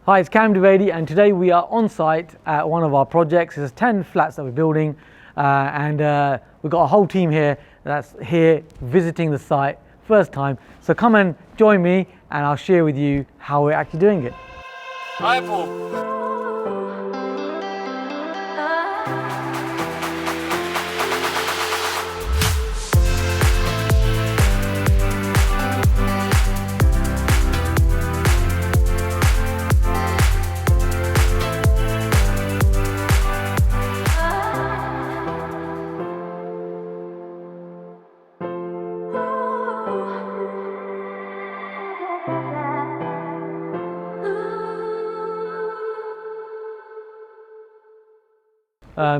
Hi, it's Kam Dovedi, and today we are on site at one of our projects. There's 10 flats that we're building, and we've got a whole team here that's here visiting the site first time. So come and join me and I'll share with you how we're actually doing it. Hi, Paul.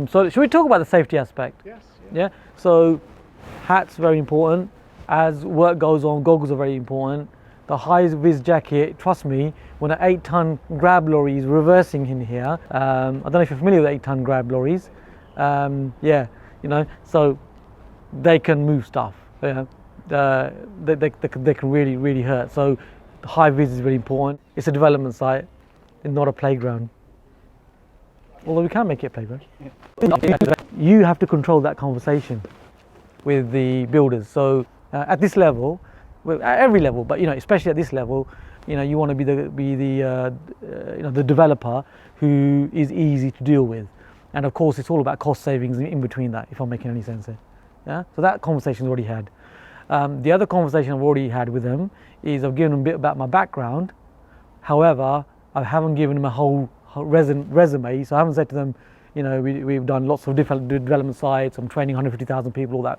So should we talk about the safety aspect? Yes. Yeah. So hats very important. As work goes on, goggles are very important. The high-vis jacket, trust me, when an 8-ton grab lorry is reversing in here, I don't know if you're familiar with 8-ton grab lorries. Yeah, you know, so they can move stuff. They can really hurt. So the high-vis is very important. It's a development site, it's not a playground. Although we can make it a playground. You have to control that conversation with the builders. So at this level, at every level, but especially at this level, you want to be the developer who is easy to deal with. And of course, it's all about cost savings in between that, if I'm making any sense here. Yeah. So that conversation's already had. The other conversation I've already had with them is I've given them a bit about my background. However, I haven't given them a whole resume, so I haven't said to them, we've done lots of different development sites, I'm training 150,000 people, all that.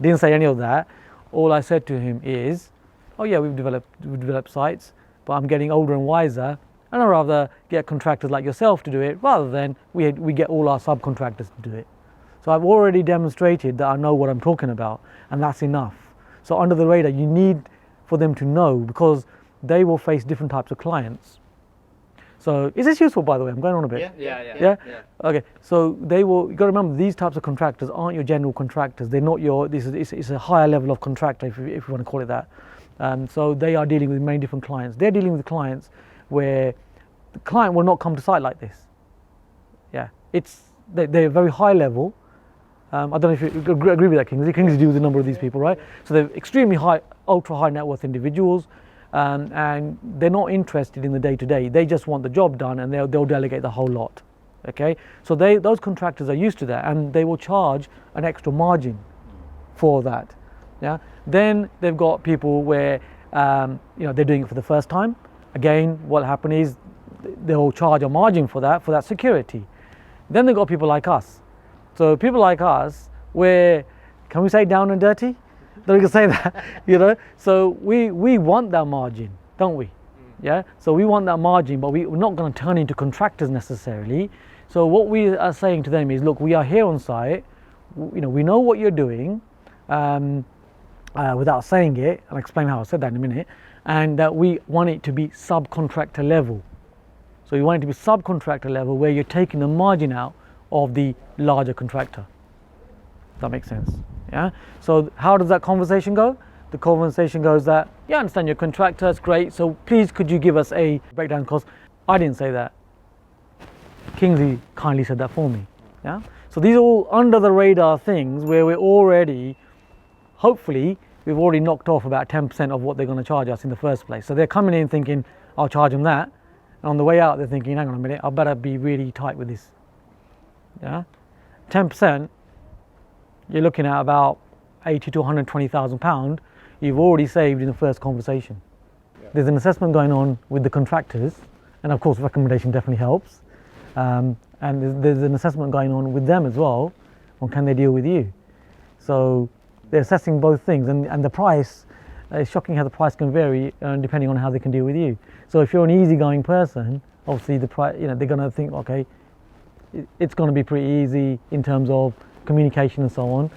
Didn't say any of that. All I said to him is, oh yeah, we've developed sites, but I'm getting older and wiser, and I'd rather get contractors like yourself to do it rather than we get all our subcontractors to do it. So I've already demonstrated that I know what I'm talking about, and that's enough. So under the radar, you need for them to know, because they will face different types of clients. So is this useful, by the way? I'm going on a bit. Yeah. Okay. So you got to remember, these types of contractors aren't your general contractors. They're not it's a higher level of contractor, if you want to call it that. So they are dealing with many different clients. They're dealing with clients where the client will not come to site like this. Yeah. They're very high level. I don't know if you agree with that, Kingsley. Kingsley deals with a number of these people, right? So they're extremely high, ultra high net worth individuals. And they're not interested in the day-to-day. They just want the job done, and they'll delegate the whole lot. Okay, so those contractors are used to that, and they will charge an extra margin for that. Yeah. Then they've got people where they're doing it for the first time. Again, what happens is they'll charge a margin for that security. Then they've got people like us. So people like us, where, can we say down and dirty? Don't we can say that, So we want that margin, don't we? Yeah. So we want that margin, but we're not going to turn into contractors necessarily. So what we are saying to them is, look, we are here on site. We know what you're doing, without saying it. I'll explain how I said that in a minute. And that we want it to be subcontractor level. So we want it to be subcontractor level, where you're taking the margin out of the larger contractor. That makes sense. Yeah. So how does that conversation go? The conversation goes that, yeah, I understand your contractor, it's great. So please, could you give us a breakdown cost? I didn't say that. Kingsley kindly said that for me. Yeah. So these are all under the radar things where we're already, hopefully, we've already knocked off about 10% of what they're going to charge us in the first place. So they're coming in thinking, I'll charge them that. And on the way out, they're thinking, hang on a minute, I better be really tight with this. Yeah. 10%. You're looking at about 80 to 120,000 pounds you've already saved in the first conversation. Yeah. There's an assessment going on with the contractors, and of course recommendation definitely helps. And there's an assessment going on with them as well on can they deal with you. So they're assessing both things, and the price, it's shocking how the price can vary depending on how they can deal with you. So if you're an easygoing person, obviously the price, they're going to think, okay, it's going to be pretty easy in terms of communication and so on.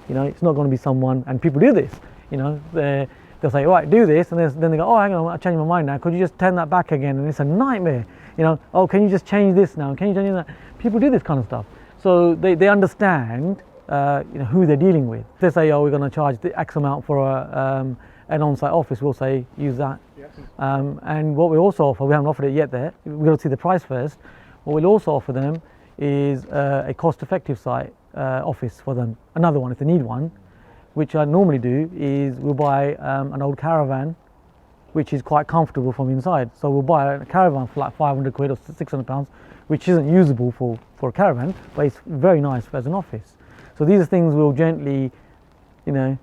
It's not going to be someone, and people do this, they'll say, all right, do this, and then they go, oh, hang on, I changed my mind now, could you just turn that back again? And it's a nightmare. Oh, can you just change this now? Can you change that? People do this kind of stuff. So they understand who they're dealing with. They say, oh, we're going to charge the X amount for an on-site office, we'll say use that. And what we also offer, we haven't offered it yet there, we've got to see the price first. What we'll also offer them is a cost-effective site office for them, another one if they need one, which I normally do is we'll buy an old caravan which is quite comfortable from inside. So we'll buy a caravan for like 500 quid or 600 pounds, which isn't usable for a caravan, but it's very nice as an office. So these are things we'll gently, you know,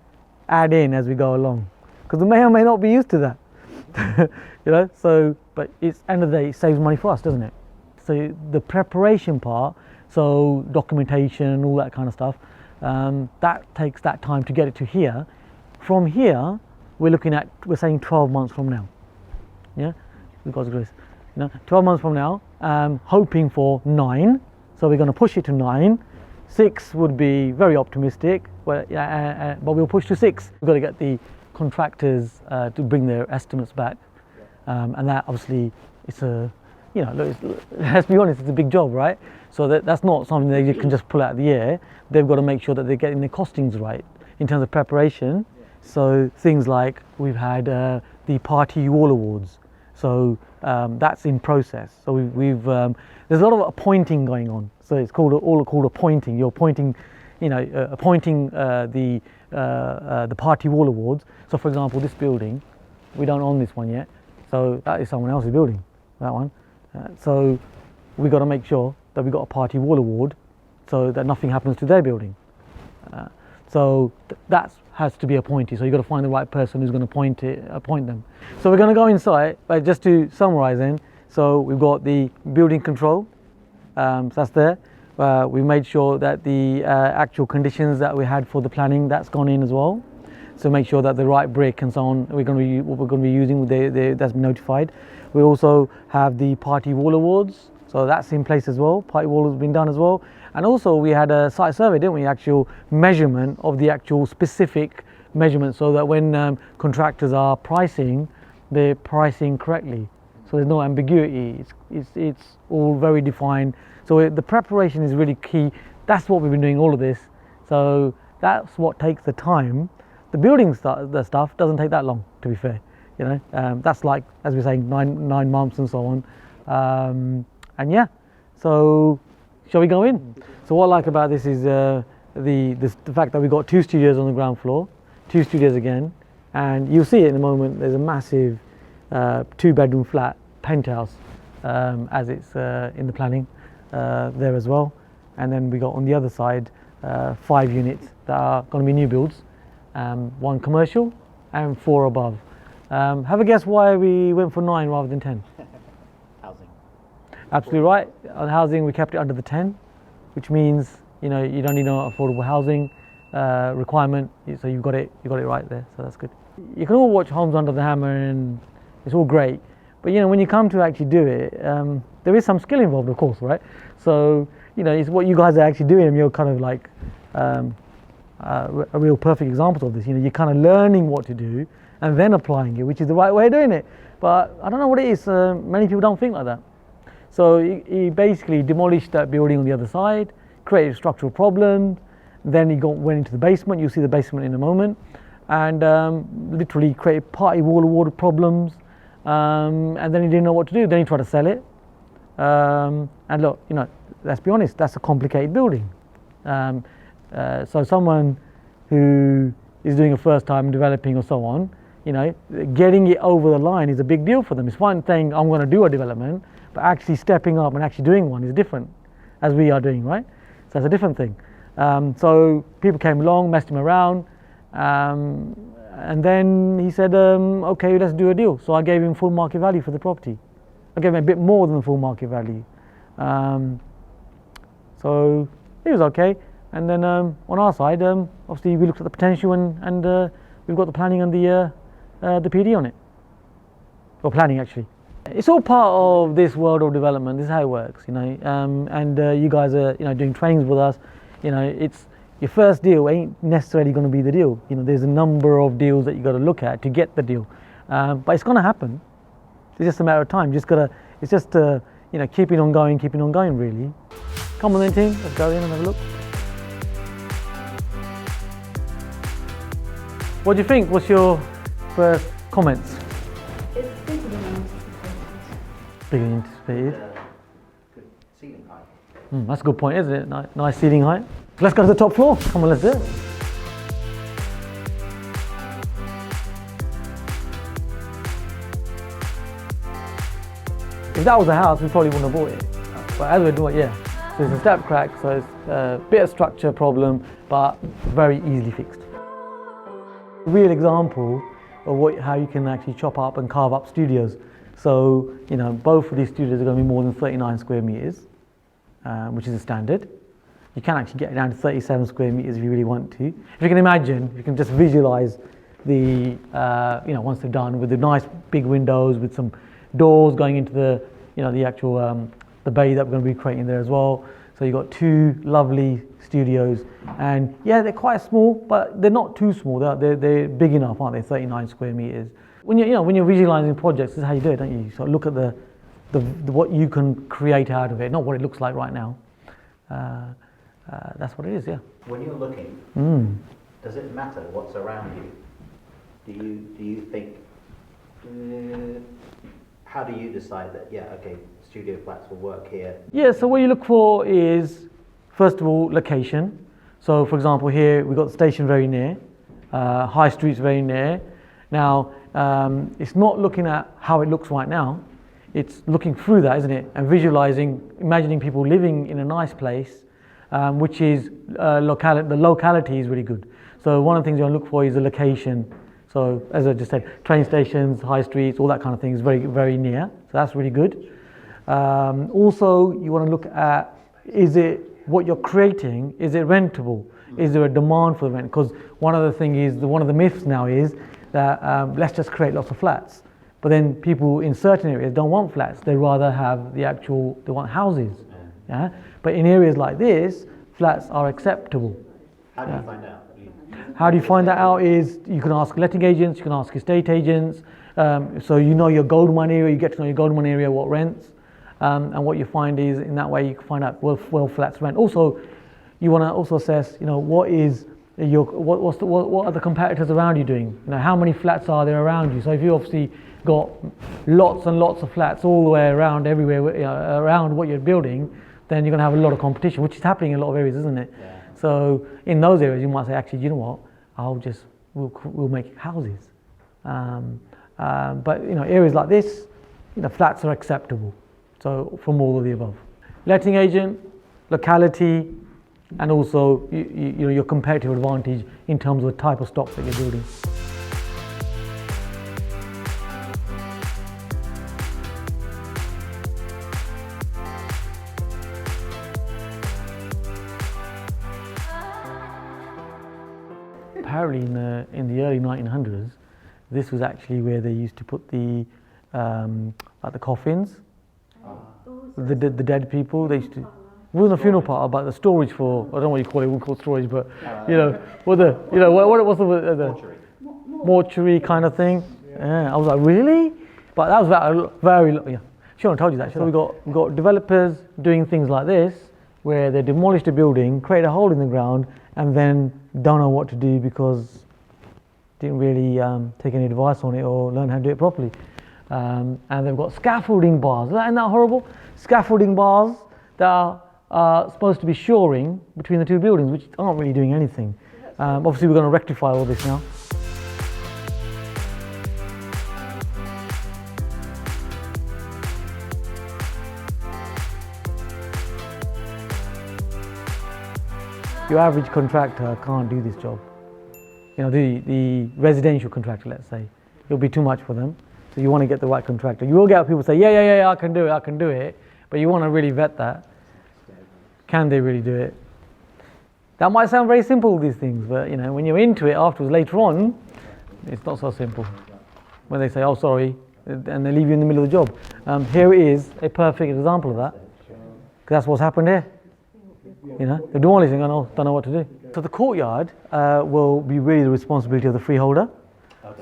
add in as we go along, because we may or may not be used to that. You know, so, but it's end of the day, it saves money for us, doesn't it? So the preparation part, so documentation, all that kind of stuff, that takes that time to get it to here. From here, we're saying 12 months from now. Yeah, with God's grace. You know, 12 months from now, hoping for 9. So we're going to push it to 9. 6 would be very optimistic, but we'll push to 6. We've got to get the contractors to bring their estimates back, and that obviously it's a, you know, let's be honest, it's a big job, right? So that's not something they can just pull out of the air. They've got to make sure that they're getting their costings right in terms of preparation. So things like we've had the Party Wall Awards, so that's in process. So we've there's a lot of appointing going on. So it's called appointing. You're appointing, you know, appointing the Party Wall Awards. So for example, this building, we don't own this one yet, so that is someone else's building, that one. So we've got to make sure that we've got a Party Wall Award, so that nothing happens to their building. So that has to be appointed. So you've got to find the right person who's going to appoint them. So we're going to go inside, but just to summarize then, so we've got the building control, so that's there. We've made sure that the actual conditions that we had for the planning, that's gone in as well. So make sure that the right brick and so on, what we're going to be using, that's been notified. We also have the Party Wall Awards, so that's in place as well. Party Wall has been done as well. And also we had a site survey, didn't we? Actual measurement of the actual specific measurement, so that when contractors are pricing, they're pricing correctly. So there's no ambiguity. It's all very defined. So the preparation is really key. That's what we've been doing, all of this. So that's what takes the time. The building the stuff doesn't take that long, to be fair. You know, that's like, as we're saying, nine months and so on. And yeah, so shall we go in? So what I like about this is the fact that we've got 2 studios on the ground floor, 2 studios again, and you'll see it in a moment. There's a massive 2-bedroom flat penthouse as it's in the planning there as well. And then we got on the other side 5 units that are going to be new builds, 1 commercial and 4 above. Have a guess why we went for 9 rather than 10? Housing. Absolutely right. On housing, we kept it under the 10, which means, you know, you don't need no affordable housing requirement. So you got it right there. So that's good. You can all watch Homes Under the Hammer, and it's all great. But you know, when you come to actually do it, there is some skill involved, of course, right? So you know, it's what you guys are actually doing, and you're kind of like a real perfect example of this. You know, you're kind of learning what to do and then applying it, which is the right way of doing it. But I don't know what it is. Many people don't think like that. So he basically demolished that building on the other side, created structural problems. Then he went into the basement. You'll see the basement in a moment, and literally created Party Wall Award problems. And then he didn't know what to do. Then he tried to sell it. And look, you know, let's be honest, that's a complicated building. So someone who is doing a first time developing or so on, you know, getting it over the line is a big deal for them. It's fine saying I'm going to do a development, but actually stepping up and actually doing one is different, as we are doing, right? So it's a different thing. So people came along, messed him around, and then he said, okay, let's do a deal. So I gave him full market value for the property. I gave him a bit more than the full market value. So it was okay. And then on our side, obviously we looked at the potential, and we've got the planning and the PD on it. Or planning, actually. It's all part of this world of development. This is how it works, you know. And you guys are, you know, doing trainings with us. You know, it's your first deal ain't necessarily going to be the deal. You know, there's a number of deals that you got to look at to get the deal. But it's going to happen. It's just a matter of time. It's just you know, keeping on going, really. Come on then, team. Let's go in and have a look. What do you think? What's your first comments? It's bigger than anticipated. Bigger than anticipated. Good ceiling height. That's a good point, isn't it? Nice ceiling height. Let's go to the top floor. Come on, let's do it. If that was a house, we probably wouldn't have bought it. But as we're doing, yeah. So it's a step crack, so it's a bit of structure problem, but very easily fixed. Real example of how you can actually chop up and carve up studios. So, both of these studios are going to be more than 39 square meters, which is a standard. You can actually get it down to 37 square meters if you really want to. If you can imagine, you can just visualize the, once they're done with the nice big windows with some doors going into the, the actual, the bay that we're going to be creating there as well. So you've got two lovely studios, and yeah, they're quite small, but they're not too small. They're big enough, aren't they? 39 square meters. When you're visualizing projects, this is how you do it, don't you? So look at the what you can create out of it, not what it looks like right now. That's what it is, yeah. When you're looking, does it matter what's around you? Do you think? How do you decide that? Yeah, okay, studio flats will work here. Yeah. So what you look for is, first of all, location. So, for example, here we've got the station very near, High Street's very near. Now, it's not looking at how it looks right now. It's looking through that, isn't it? And visualizing, imagining people living in a nice place, which is the locality is really good. So one of the things you want to look for is the location. So as I just said, train stations, high streets, all that kind of thing is very, very near. So that's really good. Also, you want to look at, what you're creating, is it rentable? Is there a demand for the rent? Because one of the myths now is that let's just create lots of flats. But then people in certain areas don't want flats. They rather have they want houses. Yeah? But in areas like this, flats are acceptable. How do you find out? How do you find that out is you can ask letting agents, you can ask estate agents. So your gold mine area, you get to know your gold mine area, what rents. And what you find is in that way you can find out well flats rent. Also, you want to also assess, what are the competitors around you doing? How many flats are there around you? So if you obviously got lots and lots of flats all the way around everywhere, around what you're building, then you're going to have a lot of competition, which is happening in a lot of areas, isn't it? Yeah. So in those areas, you might say, actually, you know what? We'll make houses. But areas like this, flats are acceptable. So from all of the above, letting agent, locality, and also your competitive advantage in terms of the type of stock that you're building. Apparently in the early 1900s, this was actually where they used to put the coffins, the dead people. They used to. It wasn't a funeral part, but the storage for, I don't know what you call it, we won't call it storage, but what's the mortuary kind of thing. Yeah, I was like, really? But that was very, yeah. Shouldn't have told you that. So we've got developers doing things like this, where they demolish the building, create a hole in the ground, and then don't know what to do because didn't really take any advice on it or learn how to do it properly. And they've got scaffolding bars. Isn't that horrible? Scaffolding bars that are supposed to be shoring between the two buildings, which aren't really doing anything. Obviously, we're going to rectify all this now. Your average contractor can't do this job. The residential contractor, let's say, it'll be too much for them. So you want to get the right contractor. You will get people say, yeah, I can do it, but you want to really vet that. Can they really do it? That might sound very simple, these things, but when you're into it afterwards, later on, it's not so simple. When they say, oh, sorry, and they leave you in the middle of the job. Here is a perfect example of that. Because that's what's happened here. They're demolishing and don't know what to do. So the courtyard will be really the responsibility of the freeholder,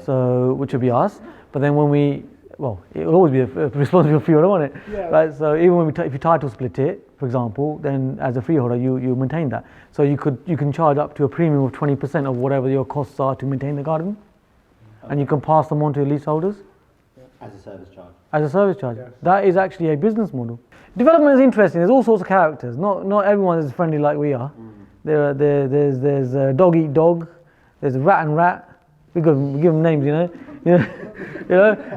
so which will be us. But then it will always be a responsibility of the freeholder, won't it? Yeah. Right. So even when if you title split it, for example, then as a freeholder you maintain that. So you can charge up to a premium of 20% of whatever your costs are to maintain the garden. and you can pass them on to leaseholders As a service charge. as a service charge. That is actually a business model. Development is interesting. There's all sorts of characters. Not everyone is friendly like we are. There's dog eat dog. There's rat and rat. We give them names, you know.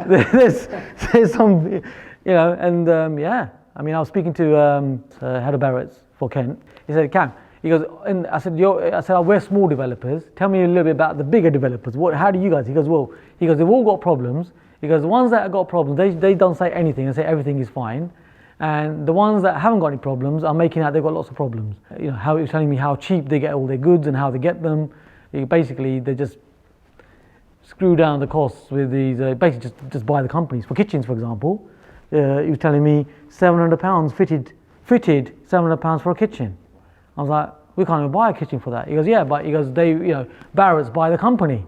There's some, you know, and yeah. I mean, I was speaking to head of Barrett's for Kent. He said, Cam, he goes, and I said, we're small developers. Tell me a little bit about the bigger developers. How do you guys? He goes, they've all got problems. He goes, the ones that have got problems, they don't say anything and say everything is fine. And the ones that haven't got any problems are making out they've got lots of problems. You know, how he was telling me how cheap they get all their goods and how they get them. Basically, they just screw down the costs with these, basically just buy the companies. For kitchens, for example, he was telling me £700 fitted £700 for a kitchen. I was like, we can't even buy a kitchen for that. He goes, yeah, but he goes, Barrett's buy the company.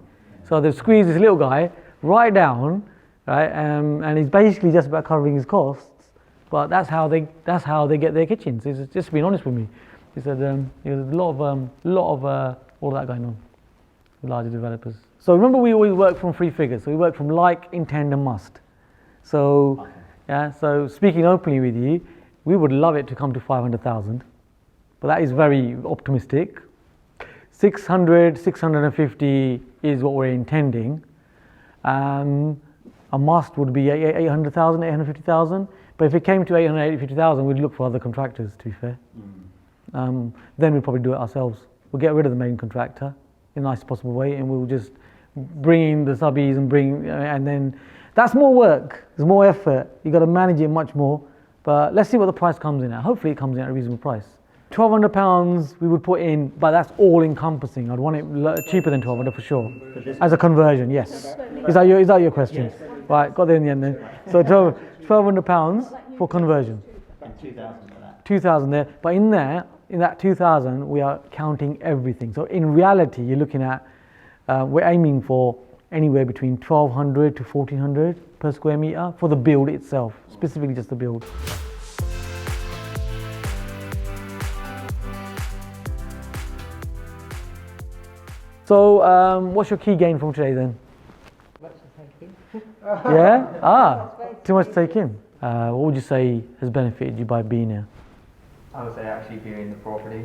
So they've squeezed this little guy right down, right, and he's basically just about covering his costs. But that's how they get their kitchens. He's just being honest with me. He said there's a lot of all that going on with larger developers. So remember, we always work from three figures. So we work from like, intend, and must. So okay. Yeah. So speaking openly with you, we would love it to come to 500,000, but that is very optimistic. 600, 650 is what we're intending. A must would be 800,000, 850,000. But if it came to 800, 850,000, we'd look for other contractors, to be fair. Then we'd probably do it ourselves. We'll get rid of the main contractor in the nicest possible way, and we'll just bring in the subbies and then that's more work, there's more effort. You've got to manage it much more. But let's see what the price comes in at. Hopefully it comes in at a reasonable price. £1,200 we would put in, but that's all encompassing. I'd want it cheaper than 1,200 for sure. As a conversion, yes. Is that your question? Yes. Right, got there in the end then. So £1,200 for conversion. And 2,000 for that. 2,000 there, but in that 2,000 we are counting everything. So in reality, you're looking at, we're aiming for anywhere between 1,200 to 1,400 per square meter for the build itself, specifically just the build. So what's your key gain from today then? Yeah? Too much to take in. What would you say has benefited you by being here? I would say actually viewing the property.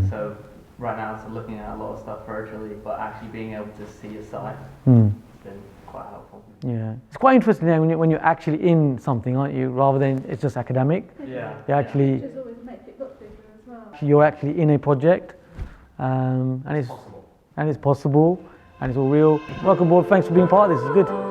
So right now it's looking at a lot of stuff virtually, but actually being able to see a site has been quite helpful. Yeah, it's quite interesting now when you're actually in something, aren't you? Rather than it's just academic. Yeah. You actually, Which always makes it look bigger as well. you're actually in a project, and it's possible, and it's all real. Welcome aboard. Thanks for being part of this. It's good.